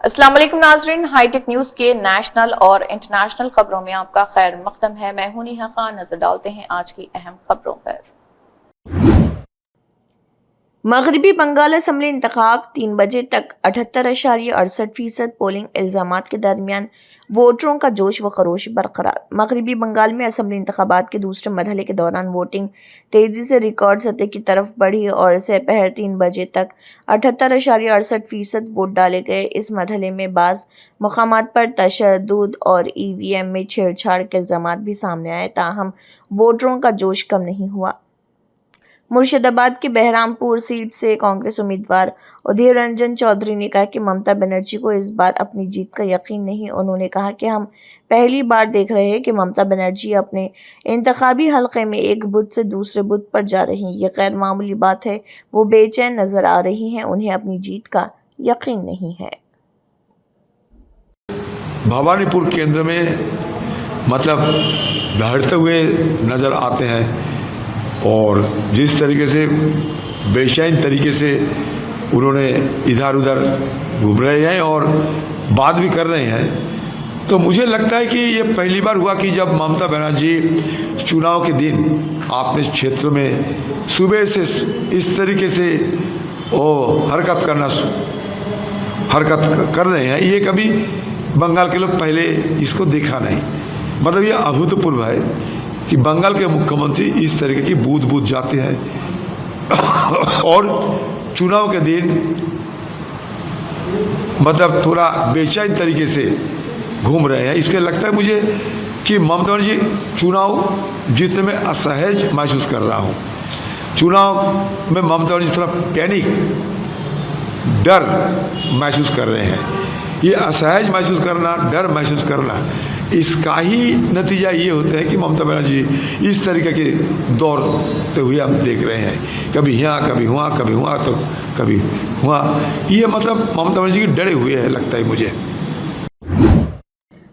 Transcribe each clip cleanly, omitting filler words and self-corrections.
अस्सलाम वालेकुम नाजरीन, हाईटेक न्यूज के नेशनल और इंटरनेशनल खबरों में आपका खैर मकदम है। मैं हूं नेहा खान। नजर डालते हैं आज की अहम खबरों पर। मगरबी बंगाल असम्बली इंतखाब 3 बजे तक 78.68% पोलिंग इल्जामात के दरमियान वोटरों का जोश व खरोश बरकरार। मगरबी बंगाल में असम्बली इंतखाबात के दूसरे मरहले के दौरान वोटिंग तेजी से रिकॉर्ड सतह की तरफ बढ़ी और दोपहर 3 बजे तक 78.68% वोट डाले गए। इस मरहले में बाज़ मकामात पर तशद्दुद और EVM में छेड़छाड़ के इल्जामात भी सामने आए, ताहम वोटरों का जोश कम नहीं हुआ। मुर्शिदाबाद की बहरामपुर सीट से कांग्रेस उम्मीदवार उदय रंजन चौधरी ने कहा कि ममता बनर्जी को इस बार अपनी जीत का यकीन नहीं। उन्होंने कहा कि हम पहली बार देख रहे हैं कि ममता बनर्जी अपने इंतखाबी हलके में एक बूथ से दूसरे बूथ पर जा रही हैं। ये गैर मामूली बात है। वो बेचैन नजर आ रही हैं, उन्हें अपनी जीत का यकीन नहीं है। भवानीपुर केंद्र में मतलब दहड़ते हुए नजर आते हैं और जिस तरीके से बेचैन तरीके से उन्होंने इधर उधर घूम रहे हैं और बात भी कर रहे हैं, तो मुझे लगता है कि ये पहली बार हुआ कि जब ममता बनर्जी चुनाव के दिन अपने क्षेत्र में सुबह से इस तरीके से वो हरकत कर रहे हैं। ये कभी बंगाल के लोग पहले इसको देखा नहीं। मतलब ये अभूतपूर्व है कि बंगाल के मुख्यमंत्री इस तरीके की बूथ बूथ जाते हैं और चुनाव के दिन मतलब थोड़ा बेचैन तरीके से घूम रहे हैं। इसलिए लगता है मुझे कि ममता बनर्जी चुनाव जीतने में असहज महसूस कर रहा हूँ। चुनाव में ममता बनर्जी थोड़ा पैनिक, डर महसूस कर रहे हैं। ये असहज महसूस करना, डर महसूस करना, इसका ही नतीजा ये होता है कि ममता बनर्जी इस तरीके के दौड़ते हुए हम देख रहे हैं। कभी यहाँ, कभी हुआ, कभी हुआ तो कभी हुआ। ये मतलब ममता बनर्जी डरे हुए हैं लगता है मुझे।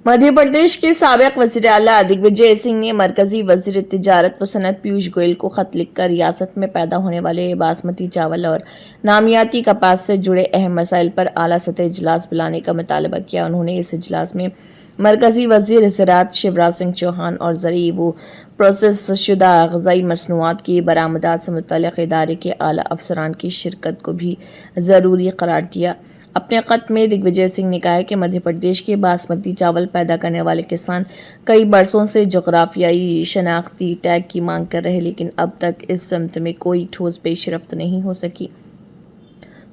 मध्य प्रदेश के साबिक वज़ीर आला दिग्विजय सिंह ने मरकजी वज़ीर तिजारत व सनत पीयूष गोयल को खत लिखकर रियासत में पैदा होने वाले बासमती चावल और नामियाती कपास से जुड़े अहम मसाइल पर आला सतह इजलास बुलाने का मुतालबा किया। उन्होंने इस इजलास में मरकजी वज़ीर ज़राअत शिवराज सिंह चौहान और ज़रूरी व प्रोसेस शुदा ग़िज़ाई मसनूआत की बरामदात से मुतल्लिक़ इदारे के आला अफसरान की शिरकत को भी ज़रूरी करार दिया। अपने खत में दिग्विजय सिंह ने कहा है कि मध्य प्रदेश के बासमती चावल पैदा करने वाले किसान कई बरसों से जोग्राफियाई शनाख्ती टैग की मांग कर रहे, लेकिन अब तक इस समत में कोई ठोस पेशरफ्त नहीं हो सकी।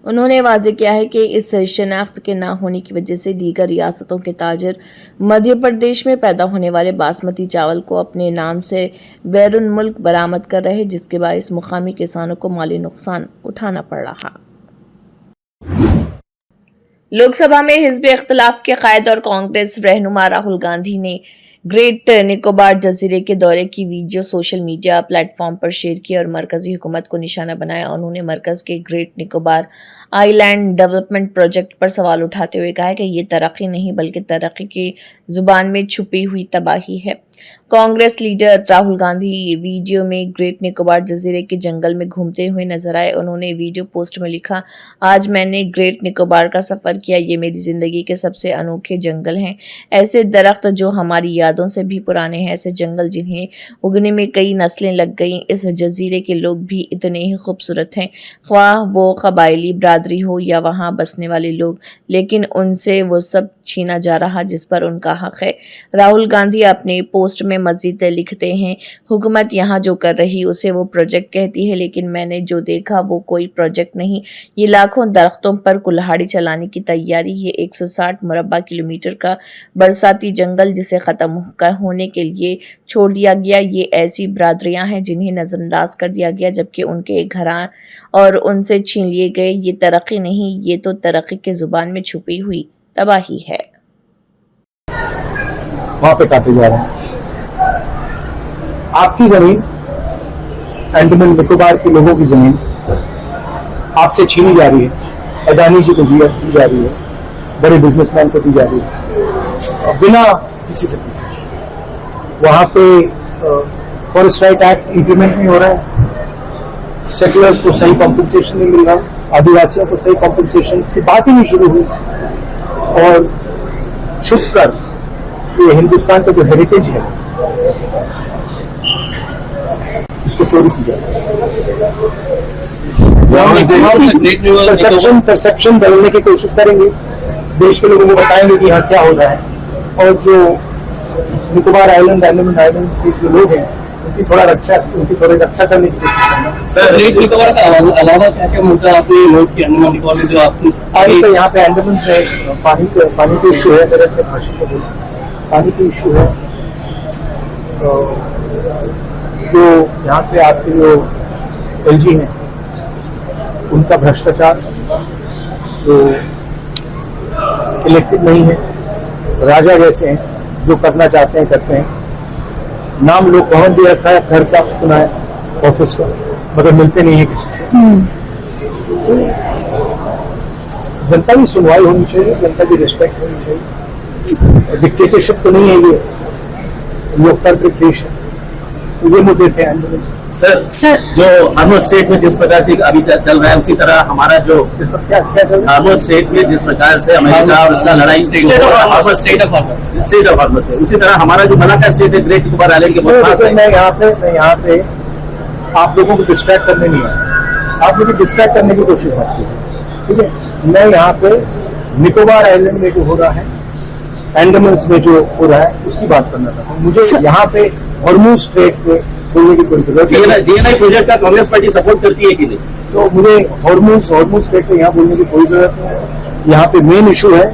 उन्होंने वाज़ेह किया है कि इस शनाख्त के ना होने की वजह से दीगर रियासतों के ताजर मध्य प्रदेश में पैदा होने वाले बासमती चावल को अपने नाम से बैरून मुल्क बरामद कर रहे, जिसके बायस मुकामी किसानों को माली नुकसान उठाना पड़ रहा। लोकसभा में हिज़्ब इख्तिलाफ के कायद और कांग्रेस रहनुमा राहुल गांधी ने ग्रेट निकोबार जजीरे के दौरे की वीडियो सोशल मीडिया प्लेटफॉर्म पर शेयर की और मरकजी हुकूमत को निशाना बनाया। उन्होंने मरकज के great Nicobar island development project पर सवाल उठाते हुए कहा कि ये तरक्की नहीं बल्कि तरक्की की जुबान में छुपी हुई तबाही है। कांग्रेस लीडर राहुल गांधी वीडियो में ग्रेट निकोबार जजीरे के जंगल में घूमते हुए नजर आए। उन्होंने वीडियो पोस्ट में लिखा, आज मैंने ग्रेट निकोबार का सफर किया। ये मेरी जिंदगी के सबसे अनोखे जंगल हैं। ऐसे दरख्त जो हमारी यादों से भी पुराने हैं, ऐसे जंगल जिन्हें उगने में कई नस्लें लग गईं। इस जजीरे के लोग भी इतने ही खूबसूरत हैं, ख्वाह वो कबायली बरादरी हो या वहाँ बसने वाले लोग, लेकिन उनसे वो सब छीना जा रहा जिस पर उनका हक है। राहुल गांधी अपने पोस्ट में मजीद लिखते हैं, हुकूमत यहाँ जो कर रही उसे वो प्रोजेक्ट कहती है, लेकिन मैंने जो देखा वो कोई प्रोजेक्ट नहीं। ये लाखों दरख्तों पर कुल्हाड़ी चलाने की तैयारी। ये 160 मुरब्बा किलोमीटर का बरसाती जंगल जिसे ख़त्म होने के लिए छोड़ दिया गया। ये ऐसी बरादरियां हैं जिन्हें नज़रअंदाज कर दिया गया जबकि उनके घर और उनसे छीन लिए गए। ये तरक्की नहीं, ये तो तरक्की के जुबान में छुपी हुई तबाही है। वहां पे काटे जा रहे हैं। आपकी जमीन, अंडमान निकोबार के लोगों की जमीन आपसे छीनी जा रही है। अदानी जी को दी जा रही है, बड़े बिजनेसमैन को दी जा रही है बिना किसी से पूछे। वहां पे फॉरेस्ट राइट एक्ट इंप्लीमेंट नहीं हो रहा है। सेटलर्स को सही कॉम्पेंसेशन नहीं मिल रहा, आदिवासियों को सही कॉम्पेंसेशन की बात ही नहीं शुरू हुई। और छुप कर ये हिंदुस्तान का जो हेरिटेज है इसको चोरी की जाए। परसेप्शन बदलने की कोशिश करेंगे, देश के लोगों को बताएंगे कि यहाँ क्या हो रहा है, और जो निकोबार आइलैंड, अंडमान आइलैंड के जो लोग हैं उनकी थोड़ी रक्षा करने की कोशिश करेंगे। सर, ग्रेट निकोबार का अलावा क्या क्या मुद्दा आपने नोट किया अंडमान निकोबार में जो आपने पानी तो यहाँ पे अंडमान से पानी का इशू है, मेरे अपने भाषण में बोला पानी का इशू है। जो यहाँ पे आपके जो एलजी हैं उनका भ्रष्टाचार, जो इलेक्टेड नहीं है, राजा जैसे हैं, जो करना चाहते हैं करते हैं। नाम लोग भवन दे रखा है, घर का सुना है, ऑफिस का, मगर मिलते नहीं है किसी से। जनता की सुनवाई होनी चाहिए, जनता की रिस्पेक्ट होनी चाहिए। डिक्टेटरशिप तो नहीं है ये, लोकतांत्रिक देश है। तो ये मुद्दे थे सर जो हार्मोन स्टेट में जिस प्रकार से अभी चल रहा है उसी तरह हमारा जो क्या चल रहा है? हार्मोन स्टेट में जिस प्रकार से अमेरिका और उसका लड़ाई स्टेट ऑफ हार्मोन में उसी तरह हमारा जो मलाका स्टेट है ग्रेट निकोबार आइलैंड के बहुत पास है। मैं यहाँ पे आप लोगों को डिस्ट्रैक्ट करने नहीं आया, आप मुझे डिस्ट्रैक्ट करने की कोशिश मत कीजिए, ठीक है। मैं यहाँ पे निकोबार आइलैंड में जो हो रहा है, अंडमान में जो हो रहा है उसकी बात करना था। मुझे यहाँ पे हॉर्मूज स्ट्रेट पे बोलने की कोई जरूरत नहीं। जीएनआई प्रोजेक्ट का कांग्रेस पार्टी सपोर्ट करती है कि नहीं? तो मुझे हॉर्मूज स्ट्रेट पे यहाँ बोलने की कोई जरूरत नहीं है। यहाँ पे मेन इशू है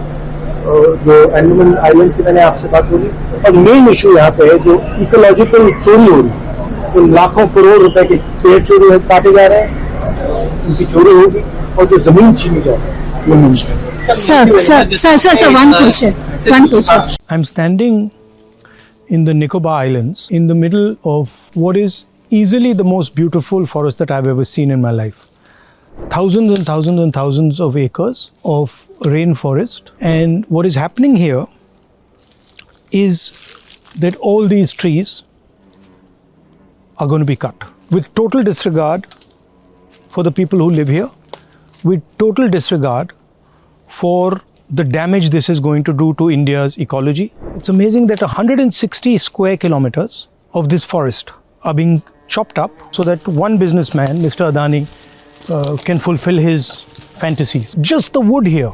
जो अंडमान आइलैंड की मैंने आपसे बात बोली, और मेन इशू यहाँ पे है जो इकोलॉजिकल चोरी हो रही है। तो लाखों करोड़ रुपए के पेड़ चोरी काटे जा रहे हैं, उनकी चोरी होगी, और जो जमीन छीनी जा रही है वो main issue. Sir, one question. I'm standing in the Nicobar Islands in the middle of what is easily the most beautiful forest that I've ever seen in my life. Thousands and thousands and thousands of acres of rainforest, and what is happening here is that all these trees are going to be cut with total disregard for the people who live here, with total disregard for the damage this is going to do to India's ecology. It's amazing that 160 square kilometers of this forest are being chopped up so that one businessman, Mr. Adani, can fulfill his fantasies. Just the wood here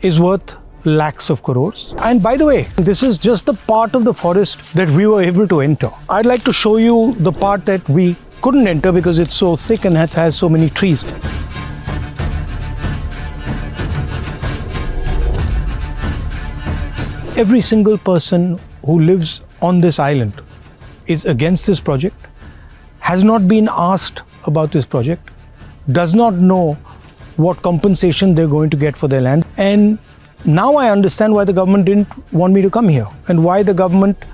is worth lakhs of crores. And by the way, this is just the part of the forest that we were able to enter. I'd like to show you the part that we couldn't enter because it's so thick and it has so many trees. Every single person who lives on this island is against this project, has not been asked about this project, does not know what compensation they're going to get for their land. And now I understand why the government didn't want me to come here and why the government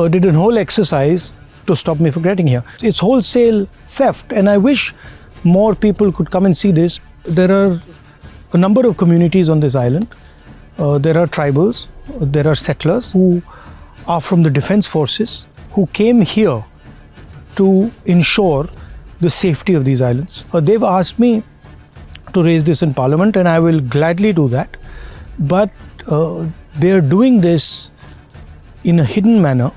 did a whole exercise to stop me from getting here. It's wholesale theft, and I wish more people could come and see this. There are a number of communities on this island. There are tribals, there are settlers who are from the defense forces who came here to ensure the safety of these islands. They've asked me to raise this in Parliament, and I will gladly do that. But they are doing this in a hidden manner,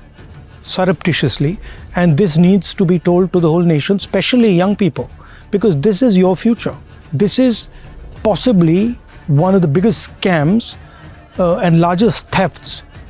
surreptitiously, and this needs to be told to the whole nation, especially young people, because this is your future. This is possibly one of the biggest scams and largest thefts